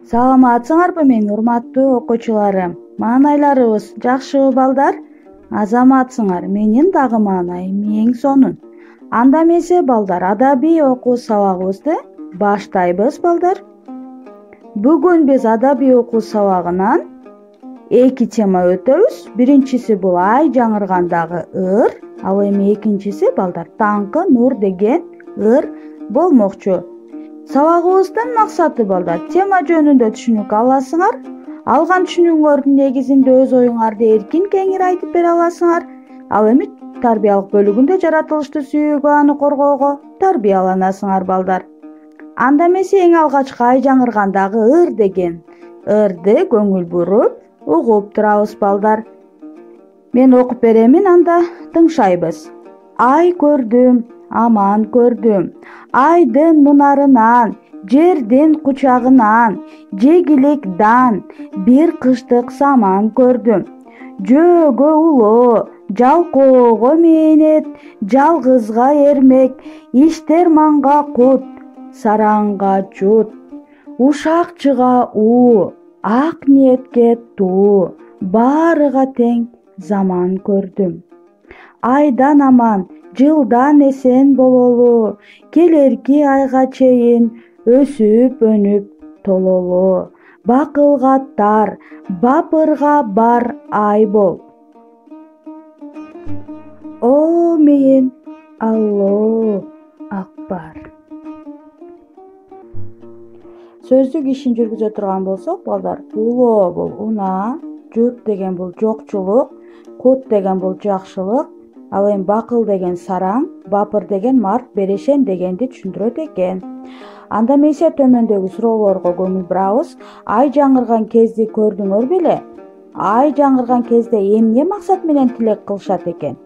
Саламатсыңарбы менин урматтуу окуучуларым? Маанайларыбыз жакшыбы балдар? Азаматсыңар, менин дагы маанайым эң сонун. Анда эмесе балдар, адабий окуу сабагыбызды баштайбыз балдар. Бүгүн биз адабий окуу сабагынан 2 тема өтөбүз. Биринчиси бул ай жаңыргандагы ыр, ал эми экинчиси балдар таңкы нур деген ыр болмокчу. Сабагыбыздын максаты балдар тема жөнүндө түшүнүк аласыңар. Алган түшүнүгүңөрдүн негизинде өз оюңарды эркин кеңири айтып бере аласыңар. Ал эми тарбиялык бөлүгүндө жаратылышты сүйүүгө, аны коргоого тарбияланасыңар балдар. Анда эмесе эң алгачкы ай жаңыргандагы ыр деген ырды көңүл буруп угуп турабыз балдар. Мен окуп беремин, анда тыңшайбыз. Ай көрдүм, аман көрдүм, айдын мунарынан, жердин кучагынан, жегилик дан, бир кыштык саман көрдүм. Жөөгө улоо, жалкоого мээнет, жалгызга эрмек, иштерманга кут, саранга чут, ушакчыга уу, ак ниетке туу, баарыга тең заман көрдүм. Айдан аман, жылдан эсен бололу, келерки айга чейин өсүп өнүп тололу. Бакылгаттар, бапырга бар ай бол. О мен Алло акбар. Сөздүк ишин жүргүзө турган болсок балдар, улоо бул унаа, жут деген бул жокчулук, кут деген бул жакшылык, ал эми бакыл деген сараң, бапыр деген март, берешен дегенди түшүндүрөт экен. Анда эмесе төмөндөгү суроолорго көңүл бурабыз. Ай жаңырган кезди көрдүңөр беле? Ай жаңырган кезде эмне максат менен тилек кылышат экен?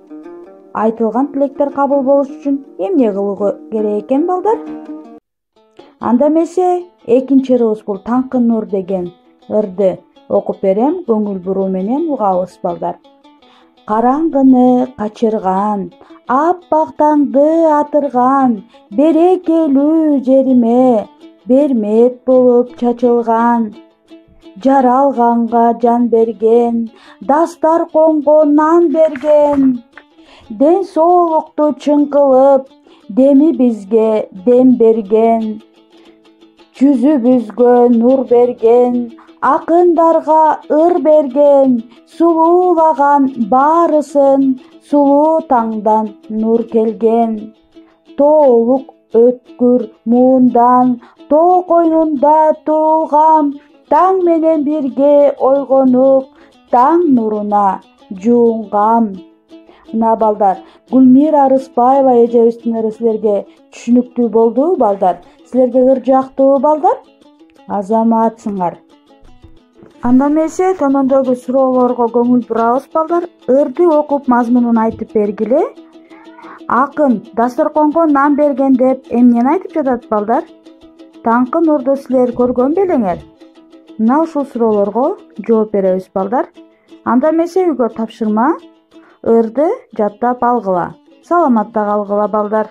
Айтылган тилектер кабыл болуш үчүн эмне кылуу керек экен балдар? Анда эмесе экинчи ырыбыз бул таңкы нур деген ырды окуп берем, көңүл буруу менен угабыз балдар. Караңгыны качырган, аппак таңды атырган, берекелүү жериме бермет болуп чачылган. Жаралганга жан берген, дастарконго нан берген, ден соолукту чың кылып, деми бизге дем берген. Жүзүбүзгө нур берген, акындарга ыр берген, сулуулаган баарысын сулуу таңдан нур келген. Тоолук өткүр муундан, тоо койнунда туулгам, таң менен бирге ойгонуп, таң нуруна жуунгам. Мына балдар, Гүлмира Арыспаева эжебиздин ыры силерге түшүнүктүү болдубу балдар? Силерге ыр жактыбы балдар? Азаматсыңар. Анда эмесе төмөндөгү суроолорго көңүл бурабыз балдар. Ырды окуп мазмунун айтып бергиле. Акын дастарконго нан берген деп эмнени айтып жатат балдар? Таңкы нурду силер көргөн белеңер? Мына ушул суроолорго жооп беребиз балдар. Анда эмесе үйгө тапшырма, ырды жаттап алгыла. Саламатта калгыла балдар.